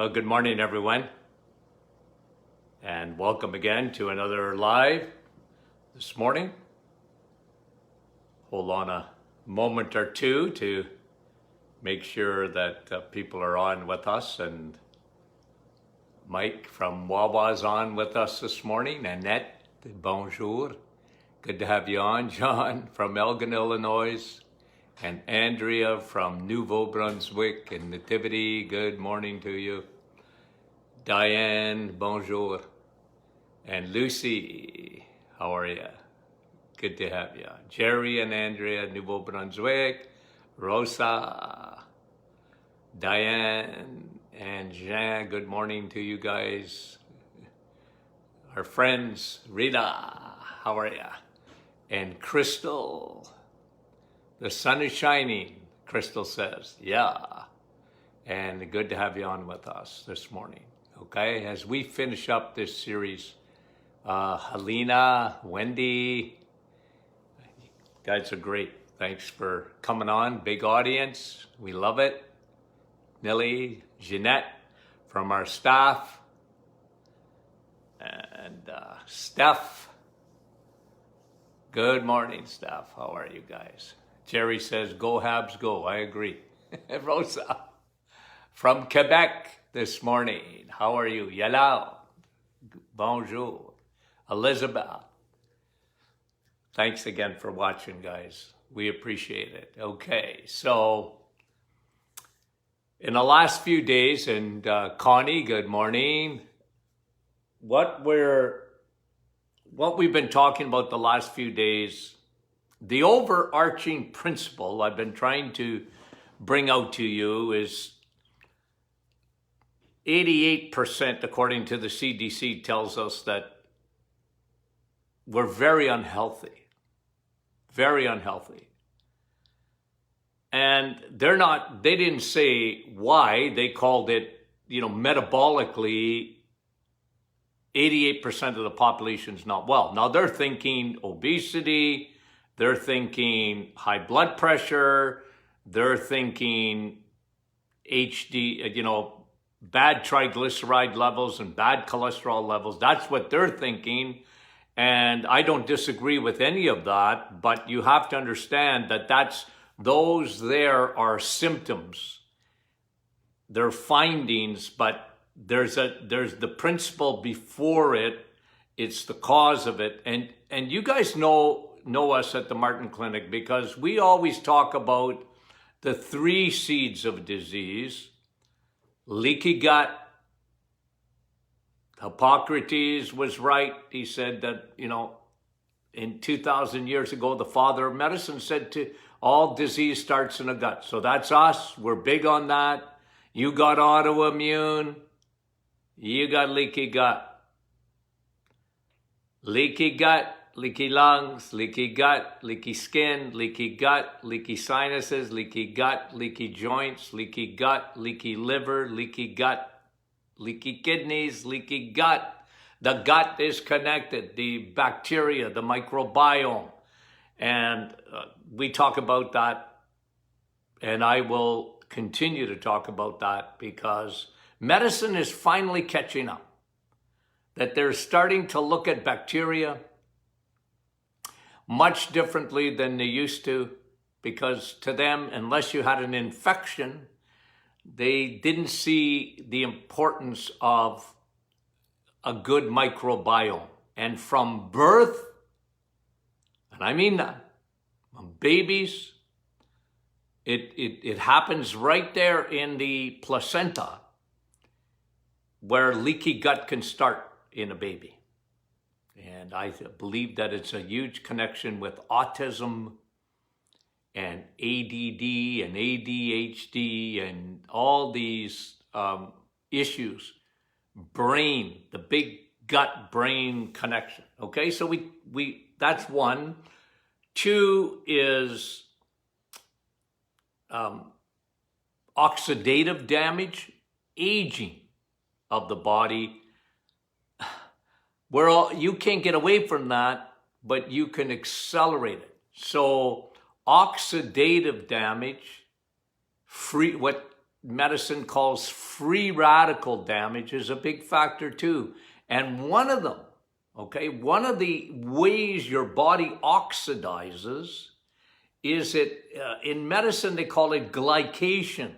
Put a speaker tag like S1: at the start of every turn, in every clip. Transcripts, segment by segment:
S1: Well, good morning, everyone, and welcome again to another live this morning. Hold on a moment or two to make sure that people are on with us, and Mike from Wawa's on with us this morning. Annette, bonjour. Good to have you on. John from Elgin, Illinois, and Andrea from Nouveau-Brunswick, and Nativity, good morning to you. Diane, bonjour. And Lucy, how are you? Good to have you. Jerry and Andrea, Nouveau-Brunswick. Rosa, Diane, and Jean, good morning to you guys. Our friends, Rita, how are you? And Crystal, the sun is shining, Crystal says, yeah. And good to have you on with us this morning, okay? As we finish up this series, Helena, Wendy, you guys are great. Thanks for coming on, big audience, we love it. Nilly, Jeanette from our staff, and Steph. Good morning, Steph. How are you guys? Jerry says, go Habs, go. I agree. Rosa from Quebec this morning. How are you? Yellow. Bonjour. Elizabeth. Thanks again for watching, guys. We appreciate it. Okay, so in the last few days, and Connie, good morning. What we've been talking about the last few days, the overarching principle I've been trying to bring out to you is 88%, according to the CDC, tells us that we're very unhealthy. Very unhealthy. And they didn't say why. They called it, metabolically, 88% of the population's not well. Now they're thinking obesity, they're thinking high blood pressure, they're thinking bad triglyceride levels and bad cholesterol levels. That's what they're thinking. And I don't disagree with any of that, but you have to understand that those there are symptoms. They're findings, but there's the principle before it. It's the cause of it. And you guys know us at the Martin Clinic because we always talk about the 3 seeds of disease: leaky gut. Hippocrates was right. He said that, in 2,000 years ago, the father of medicine said all disease starts in the gut. So that's us. We're big on that. You got autoimmune. You got leaky gut. Leaky gut, leaky lungs, leaky gut, leaky skin, leaky gut, leaky sinuses, leaky gut, leaky joints, leaky gut, leaky liver, leaky gut, leaky kidneys, leaky gut. The gut is connected, the bacteria, the microbiome. And we talk about that, and I will continue to talk about that because medicine is finally catching up. That they're starting to look at bacteria much differently than they used to, because to them, unless you had an infection, they didn't see the importance of a good microbiome. And from birth, and I mean that, from babies, it happens right there in the placenta where leaky gut can start in a baby. And I believe that it's a huge connection with autism and ADD and ADHD and all these issues. Brain, the big gut-brain connection. Okay, so we that's one. 2 is oxidative damage, aging of the body. You can't get away from that, but you can accelerate it. So oxidative damage, medicine calls free radical damage is a big factor too. And one of them, okay, one of the ways your body oxidizes is in medicine they call it glycation.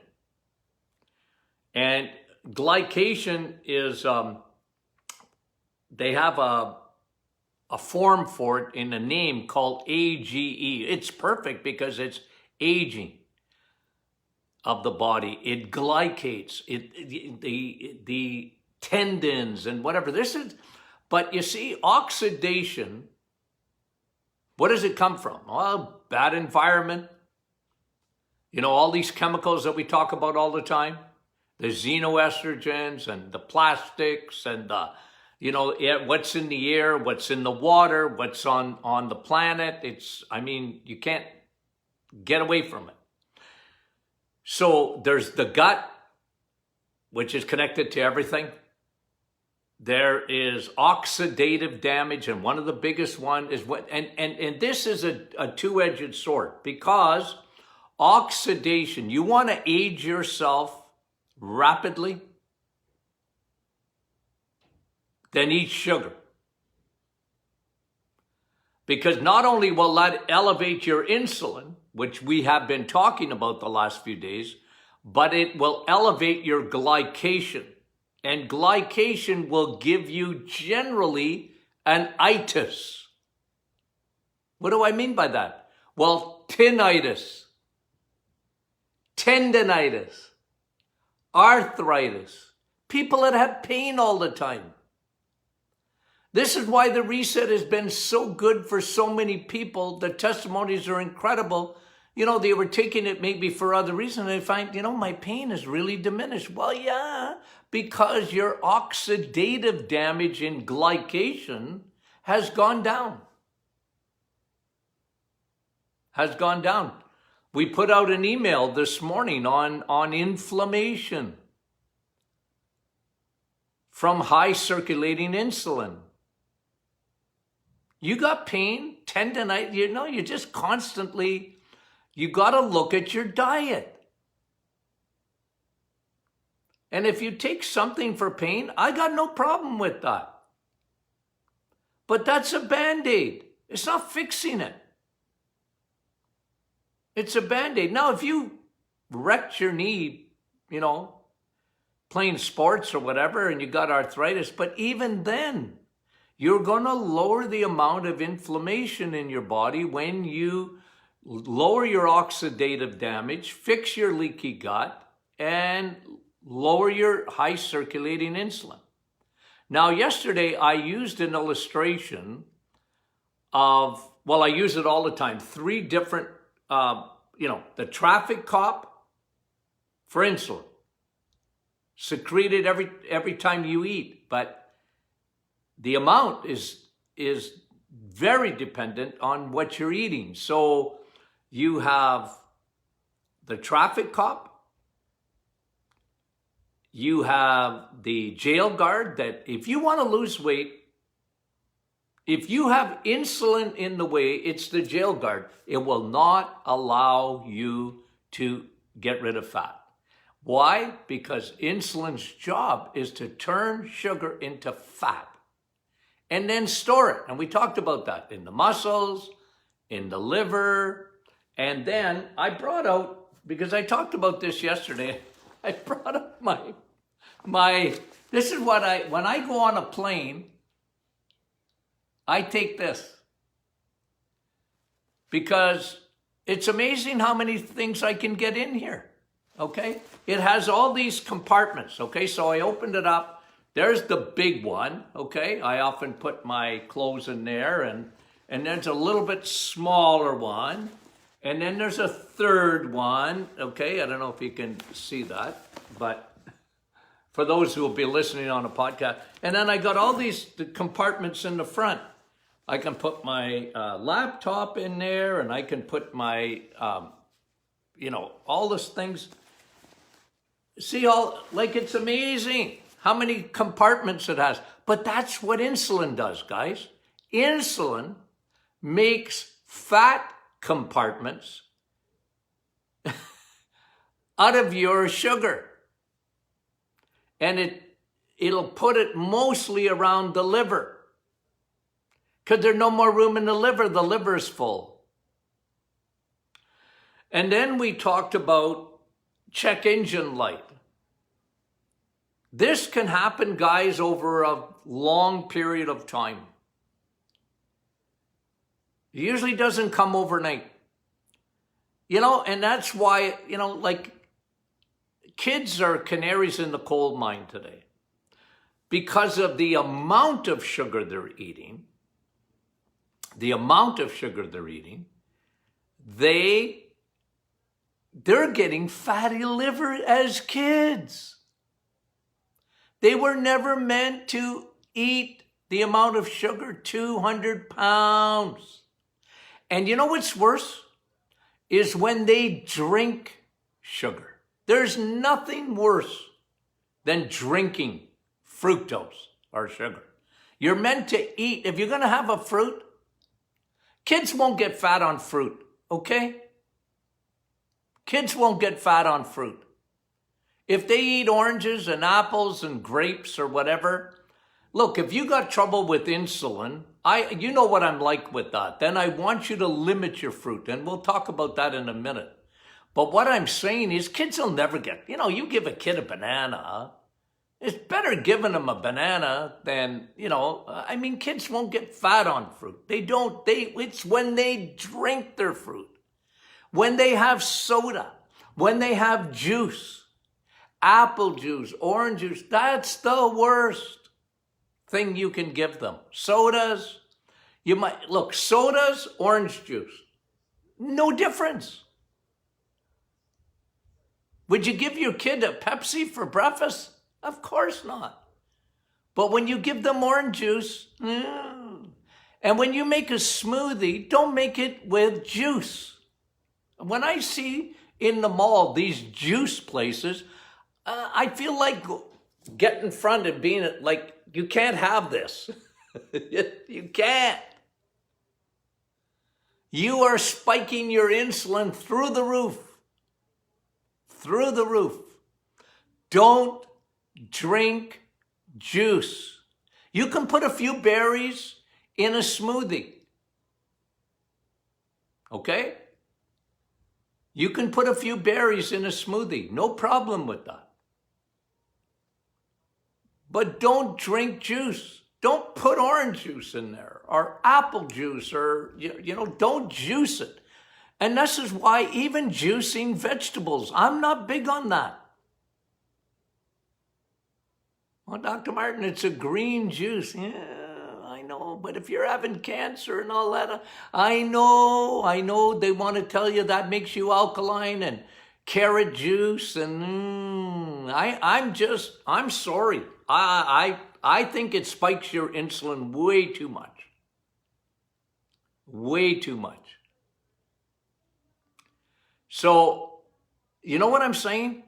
S1: And glycation is, they have a form for it in a name called AGE. It's perfect because it's aging of the body. It glycates the tendons and whatever. But you see, oxidation, what does it come from? Well, bad environment. All these chemicals that we talk about all the time, the xenoestrogens and the plastics and the, what's in the air, what's in the water, what's on the planet. You can't get away from it. So there's the gut, which is connected to everything. There is oxidative damage, and one of the biggest one is and this is a two-edged sword, because oxidation, you want to age yourself rapidly, then eat sugar. Because not only will that elevate your insulin, which we have been talking about the last few days, but it will elevate your glycation. And glycation will give you generally an itis. What do I mean by that? Well, tinnitus, tendinitis, arthritis, people that have pain all the time. This is why the reset has been so good for so many people. The testimonies are incredible. They were taking it maybe for other reasons. They find, my pain is really diminished. Well, yeah, because your oxidative damage in glycation has gone down. We put out an email this morning on inflammation from high circulating insulin. You got pain, tendonitis, you just constantly, you got to look at your diet. And if you take something for pain, I got no problem with that. But that's a Band-Aid. It's not fixing it. It's a Band-Aid. Now, if you wrecked your knee, playing sports or whatever, and you got arthritis, but even then, you're going to lower the amount of inflammation in your body when you lower your oxidative damage, fix your leaky gut, and lower your high circulating insulin. Now, yesterday I used an illustration of, I use it all the time, 3 different, the traffic cop for insulin, secreted every time you eat, but the amount is very dependent on what you're eating. So you have the traffic cop, you have the jail guard, that if you want to lose weight, if you have insulin in the way, it's the jail guard. It will not allow you to get rid of fat. Why? Because insulin's job is to turn sugar into fat and then store it. And we talked about that in the muscles, in the liver. And then I brought out, because I talked about this yesterday, I brought up this is what when I go on a plane, I take this. Because it's amazing how many things I can get in here, okay? It has all these compartments, okay? So I opened it up. There's the big one, okay? I often put my clothes in there, and there's a little bit smaller one. And then there's a third one, okay? I don't know if you can see that, but for those who will be listening on a podcast. And then I got all the compartments in the front. I can put my laptop in there, and I can put my, all those things. See, it's amazing how many compartments it has. But that's what insulin does, guys. Insulin makes fat compartments out of your sugar. And it'll put it mostly around the liver. Because there's no more room in the liver. The liver is full. And then we talked about check engine light. This can happen, guys, over a long period of time. It usually doesn't come overnight. And that's why, like, kids are canaries in the coal mine today. Because of the amount of sugar they're eating, they're getting fatty liver as kids. They were never meant to eat the amount of sugar, 200 pounds. And you know what's worse? Is when they drink sugar. There's nothing worse than drinking fructose or sugar. You're meant to eat. If you're going to have a fruit, kids won't get fat on fruit, okay? Kids won't get fat on fruit. If they eat oranges and apples and grapes or whatever, look, if you got trouble with insulin, you know what I'm like with that. Then I want you to limit your fruit, and we'll talk about that in a minute. But what I'm saying is kids will never get, you give a kid a banana, it's better giving them a banana than, kids won't get fat on fruit. It's when they drink their fruit, when they have soda, when they have juice. Apple juice, orange juice, that's the worst thing you can give them. Sodas, sodas, orange juice, no difference. Would you give your kid a Pepsi for breakfast? Of course not. But when you give them orange juice, and when you make a smoothie, don't make it with juice. When I see in the mall these juice places, I feel like getting in front and being like, you can't have this. You can't. You are spiking your insulin through the roof. Through the roof. Don't drink juice. You can put a few berries in a smoothie. Okay? You can put a few berries in a smoothie. No problem with that. But don't drink juice. Don't put orange juice in there or apple juice or, don't juice it. And this is why even juicing vegetables, I'm not big on that. Well, Dr. Martin, it's a green juice. Yeah, I know. But if you're having cancer and all that, I know. They want to tell you that makes you alkaline and carrot juice. And I'm sorry. I think it spikes your insulin way too much. Way too much. So, you know what I'm saying?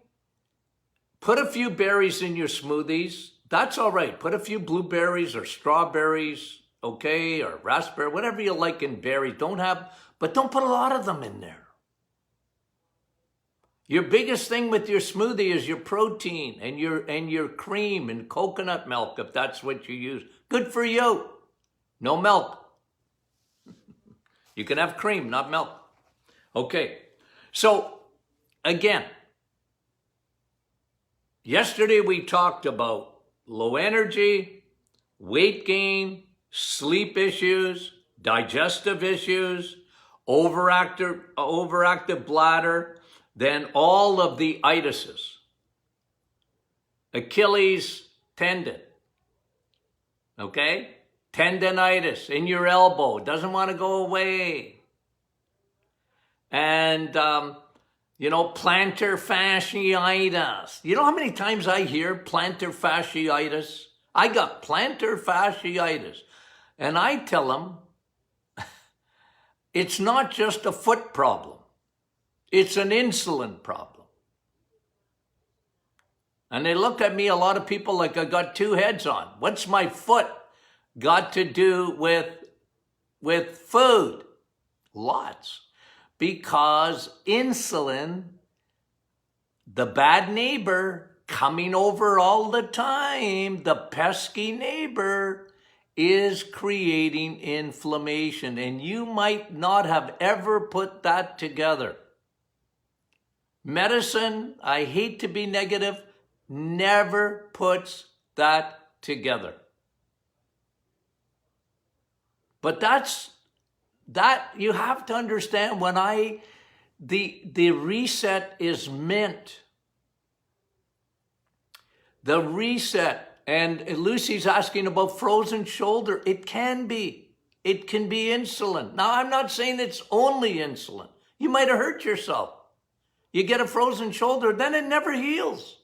S1: Put a few berries in your smoothies. That's all right. Put a few blueberries or strawberries, okay, or raspberry, whatever you like in berries. But don't put a lot of them in there. Your biggest thing with your smoothie is your protein and your cream and coconut milk, if that's what you use. Good for you. No milk. You can have cream, not milk. Okay. So, again, yesterday we talked about low energy, weight gain, sleep issues, digestive issues, overactive bladder, then all of the itises. Achilles tendon, okay? Tendonitis in your elbow, doesn't want to go away. And, plantar fasciitis. You know how many times I hear plantar fasciitis? I got plantar fasciitis. And I tell them, it's not just a foot problem. It's an insulin problem. And they look at me, a lot of people, like I got two heads on. What's my foot got to do with food? Lots. Because insulin The bad neighbor coming over all the time, the pesky neighbor, is creating inflammation. And you might not have ever put that together. Medicine, I hate to be negative, never puts that together. But that you have to understand when the reset is meant. The reset. And Lucy's asking about frozen shoulder. It can be. It can be insulin. Now, I'm not saying it's only insulin. You might have hurt yourself. You get a frozen shoulder, then it never heals.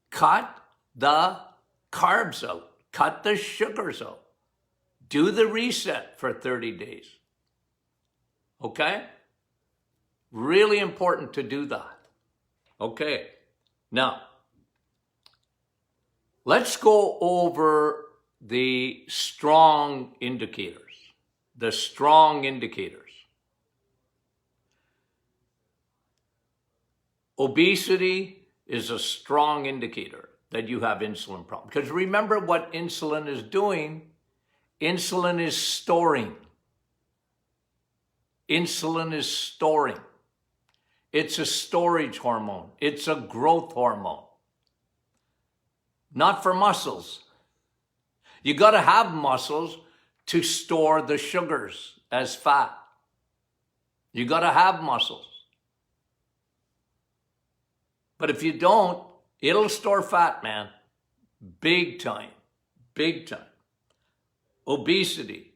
S1: Cut the carbs out. Cut the sugars out. Do the reset for 30 days. Okay? Really important to do that. Okay. Now, let's go over the strong indicators. The strong indicators. Obesity is a strong indicator that you have insulin problem. Because remember what insulin is doing. Insulin is storing. Insulin is storing. It's a storage hormone. It's a growth hormone. Not for muscles. You got to have muscles to store the sugars as fat. You got to have muscles. But if you don't, it'll store fat, man. Big time. Big time. Obesity.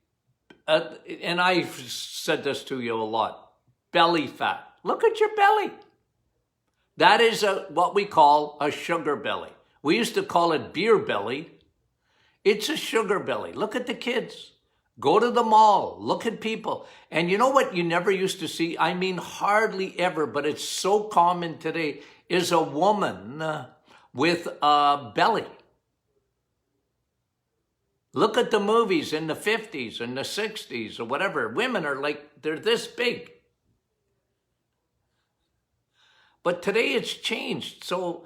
S1: And I've said this to you a lot. Belly fat. Look at your belly. That is what we call a sugar belly. We used to call it beer belly. It's a sugar belly. Look at the kids. Go to the mall. Look at people. And you know what you never used to see? I mean, hardly ever, but it's so common today, is a woman with a belly. Look at the movies in the 50s and the 60s or whatever. Women are like, they're this big. But today it's changed. So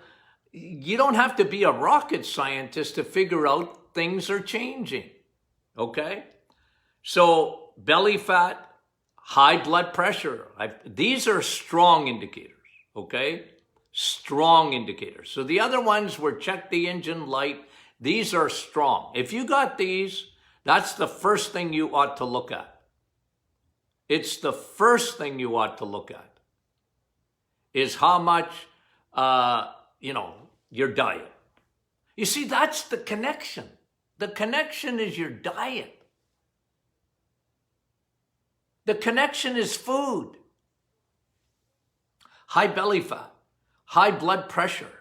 S1: you don't have to be a rocket scientist to figure out things are changing. Okay? So belly fat, high blood pressure. These are strong indicators. Okay? Strong indicators. So the other ones were check the engine light. These are strong. If you got these, that's the first thing you ought to look at. It's the first thing you ought to look at. Is how much, your diet. You see, that's the connection. The connection is your diet. The connection is food. High belly fat, high blood pressure.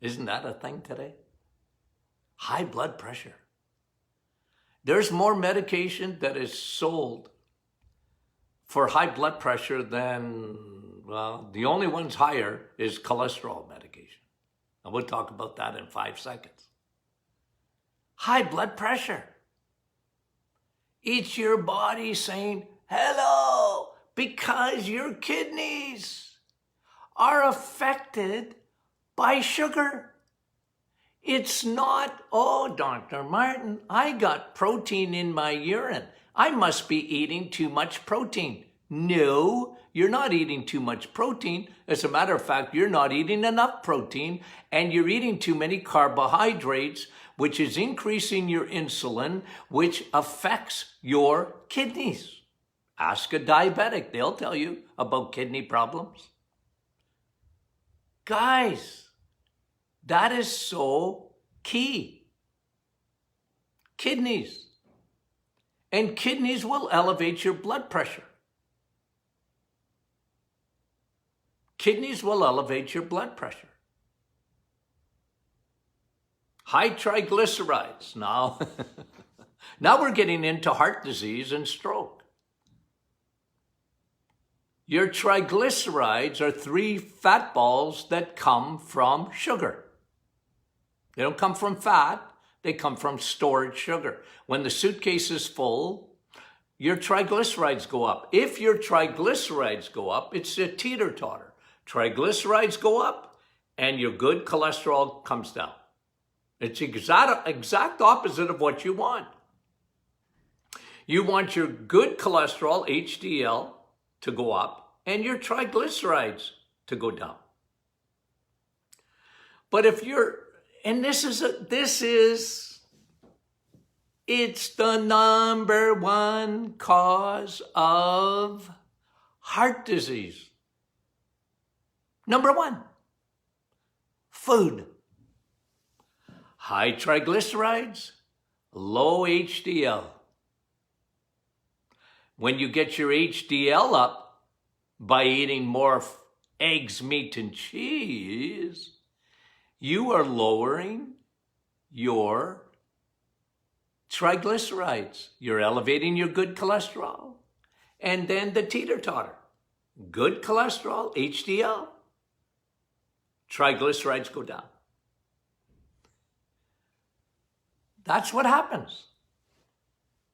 S1: Isn't that a thing today? High blood pressure. There's more medication that is sold for high blood pressure than, well, the only one's higher is cholesterol medication. And we'll talk about that in 5 seconds. High blood pressure. It's your body saying, hello, because your kidneys are affected by sugar. It's not, oh, Dr. Martin, I got protein in my urine. I must be eating too much protein. No, you're not eating too much protein. As a matter of fact, you're not eating enough protein, and you're eating too many carbohydrates, which is increasing your insulin, which affects your kidneys. Ask a diabetic. They'll tell you about kidney problems. Guys, that is so key. Kidneys. And kidneys will elevate your blood pressure. Kidneys will elevate your blood pressure. High triglycerides. Now, now we're getting into heart disease and stroke. Your triglycerides are 3 fat balls that come from sugar. They don't come from fat. They come from stored sugar. When the suitcase is full, your triglycerides go up. If your triglycerides go up, it's a teeter-totter. Triglycerides go up and your good cholesterol comes down. It's exact opposite of what you want. You want your good cholesterol, HDL, to go up and your triglycerides to go down. But if you're, and it's the number one cause of heart disease. Number one, food. High triglycerides, low HDL. When you get your HDL up by eating more eggs, meat, and cheese, you are lowering your triglycerides. You're elevating your good cholesterol. And then the teeter-totter. Good cholesterol, HDL. Triglycerides go down. That's what happens.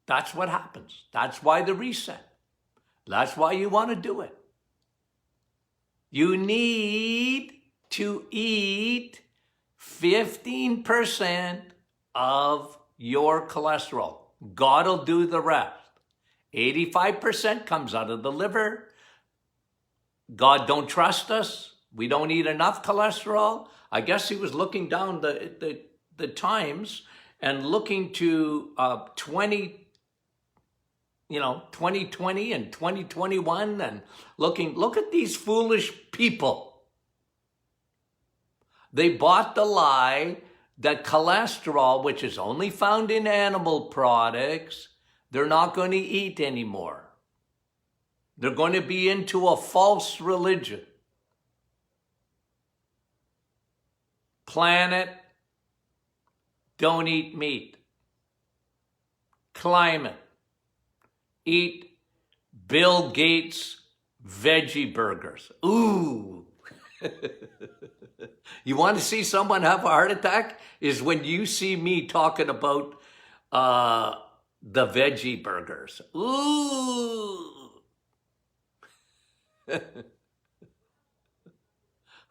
S1: That's what happens. That's why the reset. That's why you want to do it. You need to eat 15% of your cholesterol. God will do the rest. 85% comes out of the liver. God don't trust us. We don't eat enough cholesterol. I guess he was looking down the times and looking to 2020 and 2021 and look at these foolish people. They bought the lie that cholesterol, which is only found in animal products, they're not going to eat anymore. They're going to be into a false religion. Planet, don't eat meat. Climate, eat Bill Gates veggie burgers. Ooh. You want to see someone have a heart attack? Is when you see me talking about the veggie burgers. Ooh.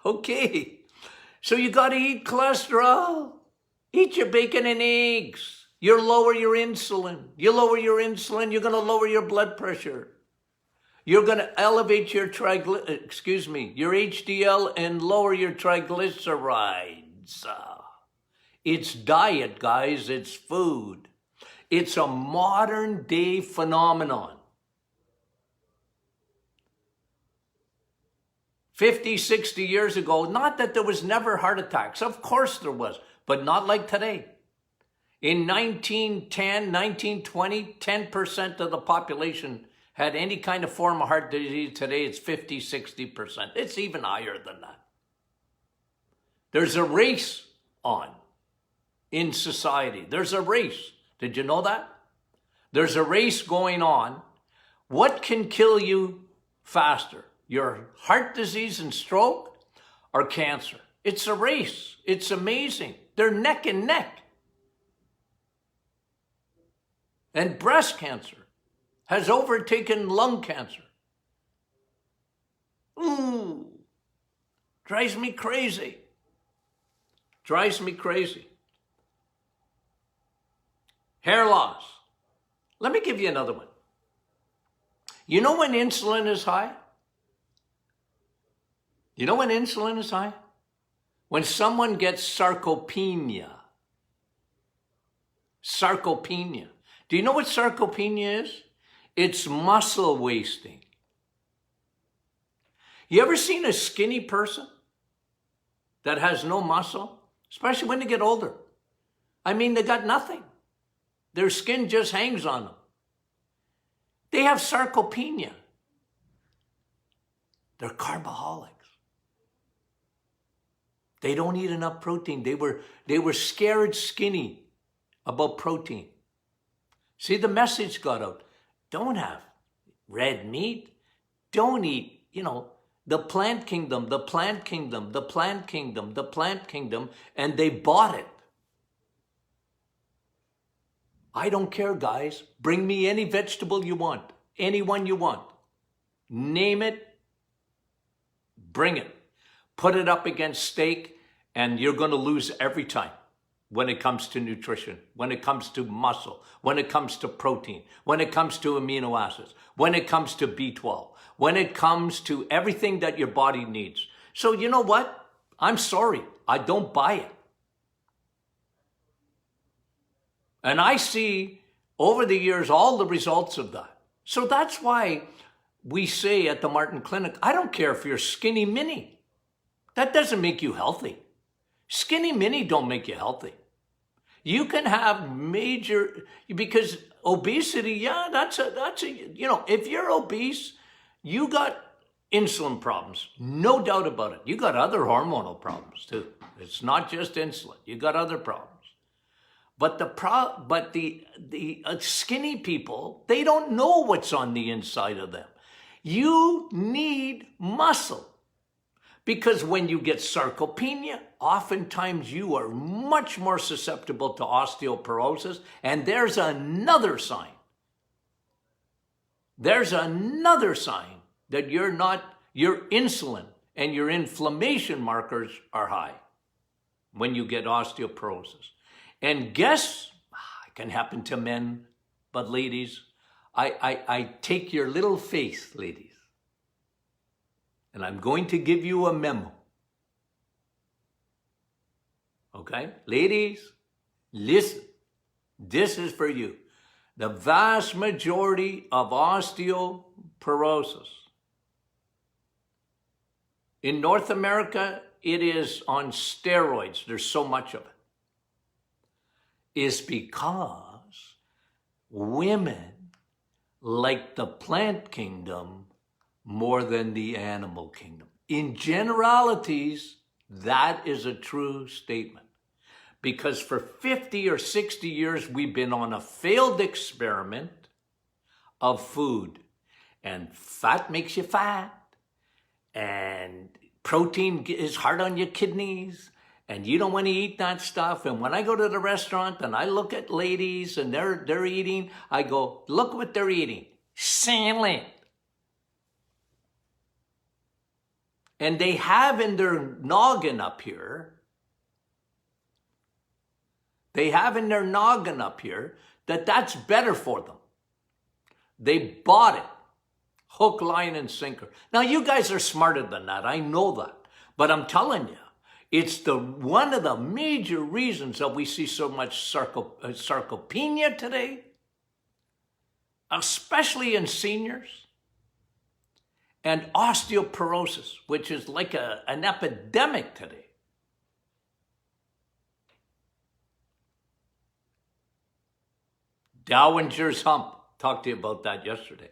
S1: Okay. So you got to eat cholesterol. Eat your bacon and eggs. You lower your insulin. You lower your insulin, you're going to lower your blood pressure. You're going to elevate your your HDL and lower your triglycerides. It's diet, guys. It's food. It's a modern day phenomenon. 50, 60 years ago, not that there was never heart attacks. Of course there was, but not like today. In 1910, 1920, 10% of the population had any kind of form of heart disease. Today it's 50, 60%. It's even higher than that. There's a race on in society. There's a race. Did you know that? There's a race going on. What can kill you faster? Your heart disease and stroke or cancer? It's a race. It's amazing. They're neck and neck. And breast cancer has overtaken lung cancer. Ooh, drives me crazy. Drives me crazy. Hair loss. Let me give you another one. You know when insulin is high? You know when insulin is high? When someone gets sarcopenia. Sarcopenia. Do you know what sarcopenia is? It's muscle wasting. You ever seen a skinny person that has no muscle? Especially when they get older. I mean, they got nothing. Their skin just hangs on them. They have sarcopenia. They're carboholics. They don't eat enough protein. They were scared skinny about protein. See, the message got out. Don't have red meat. Don't eat, the plant kingdom, the plant kingdom, the plant kingdom, the plant kingdom, and they bought it. I don't care, guys. Bring me any vegetable you want, any one you want. Name it, Bring it. Put it up against steak, and you're going to lose every time when it comes to nutrition, when it comes to muscle, when it comes to protein, when it comes to amino acids, when it comes to B12, when it comes to everything that your body needs. So you know what? I'm sorry. I don't buy it. And I see over the years all the results of that. So that's why we say at the Martin Clinic, I don't care if you're skinny mini. That doesn't make you healthy. Skinny mini don't make you healthy. You can have major, because obesity, yeah, that's a, if you're obese, you got insulin problems, no doubt about it. You got other hormonal problems too. It's not just insulin. You got other problems. But the skinny people, they don't know what's on the inside of them. You need muscle. Because when you get sarcopenia, oftentimes you are much more susceptible to osteoporosis. And there's another sign. There's another sign that your insulin and your inflammation markers are high when you get osteoporosis. And guess, it can happen to men, but ladies, I take your little face, ladies, and I'm going to give you a memo. Okay? Ladies, listen. This is for you. The vast majority of osteoporosis in North America, it is on steroids. There's so much of it. Is because women like the plant kingdom more than the animal kingdom. In generalities, that is a true statement. Because for 50 or 60 years, we've been on a failed experiment of food. And fat makes you fat. And protein is hard on your kidneys. And you don't want to eat that stuff. And when I go to the restaurant and I look at ladies and they're eating, I go, look what they're eating. Salad. And they have in their noggin up here, that that's better for them. They bought it. Hook, line, and sinker. Now, you guys are smarter than that. I know that. But I'm telling you, it's one of the major reasons that we see so much sarcopenia today, especially in seniors, and osteoporosis, which is like an epidemic today. Dowinger's hump. Talked to you about that yesterday.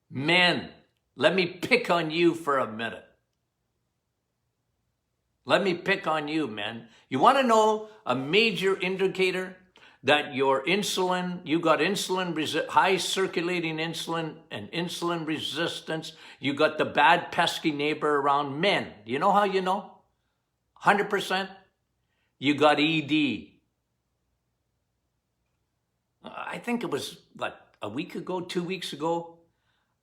S1: Men, let me pick on you for a minute. Let me pick on you, men. You want to know a major indicator that your insulin, you got high circulating insulin and insulin resistance. You got the bad pesky neighbor around. Men. You know how you know? 100%. You got ED. I think it was a week ago, 2 weeks ago.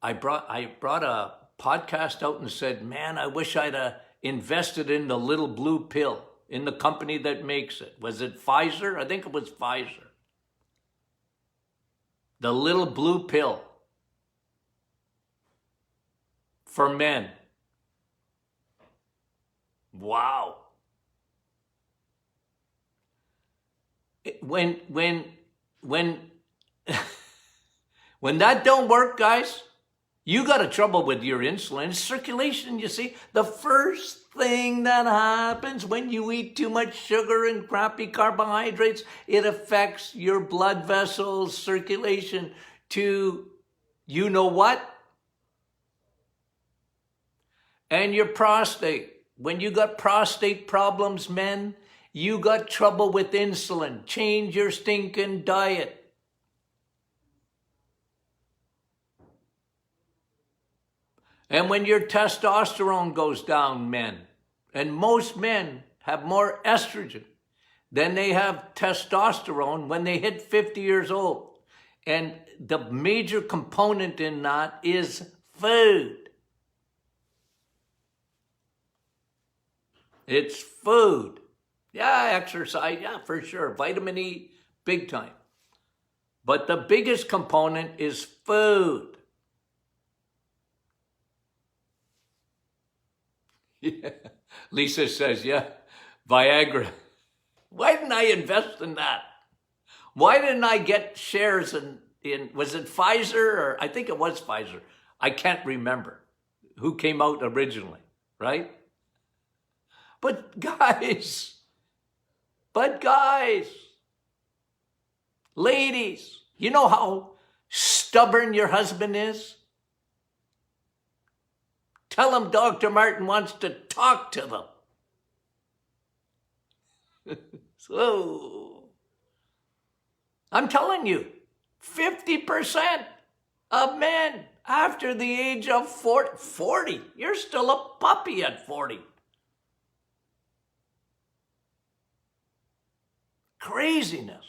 S1: I brought a podcast out and said, man, I wish I'd invested in the little blue pill, in the company that makes it. Was it Pfizer? I think it was Pfizer. The little blue pill for men. Wow. When that don't work, guys, you got a trouble with your insulin. It's circulation, you see. The first thing that happens when you eat too much sugar and crappy carbohydrates, it affects your blood vessels, circulation to you know what? And your prostate. When you got prostate problems, men, you got trouble with insulin. Change your stinking diet. And when your testosterone goes down, men, and most men have more estrogen than they have testosterone when they hit 50 years old. And the major component in that is food. It's food. Yeah, exercise. Yeah, for sure. Vitamin E, big time. But the biggest component is food. Yeah. Lisa says, yeah, Viagra. Why didn't I invest in that? Why didn't I get shares in was it Pfizer or I think it was Pfizer. I can't remember who came out originally, right? But guys, ladies, you know how stubborn your husband is? Tell him Dr. Martin wants to talk to them. So, I'm telling you, 50% of men after the age of 40, you're still a puppy at 40. Craziness.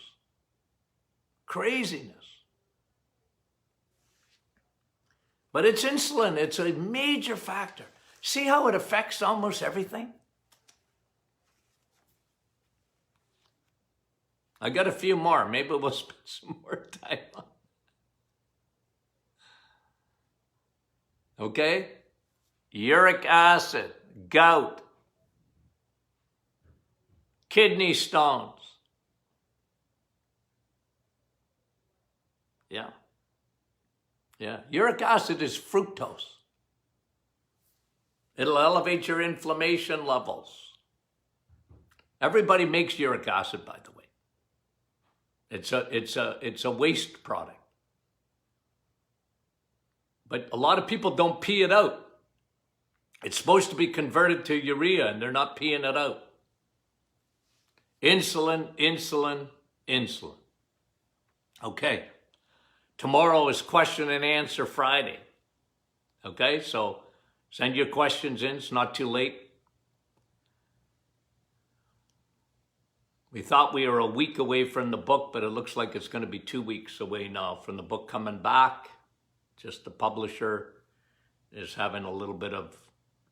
S1: But it's insulin. It's a major factor. See how it affects almost everything? I got a few more. Maybe we'll spend some more time on. Okay? Uric acid, gout, kidney stones. Yeah. Uric acid is fructose. It'll elevate your inflammation levels. Everybody makes uric acid, by the way. It's a waste product. But a lot of people don't pee it out. It's supposed to be converted to urea, and they're not peeing it out. Insulin. Okay. Tomorrow is question and answer Friday. Okay, so send your questions in. It's not too late. We thought we were a week away from the book, but it looks like it's going to be 2 weeks away now from the book coming back. Just the publisher is having a little bit of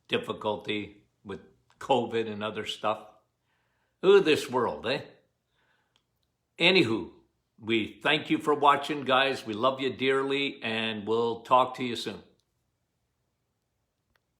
S1: difficulty with COVID and other stuff. Ooh, this world, eh? Anywho, we thank you for watching, guys. We love you dearly, and we'll talk to you soon.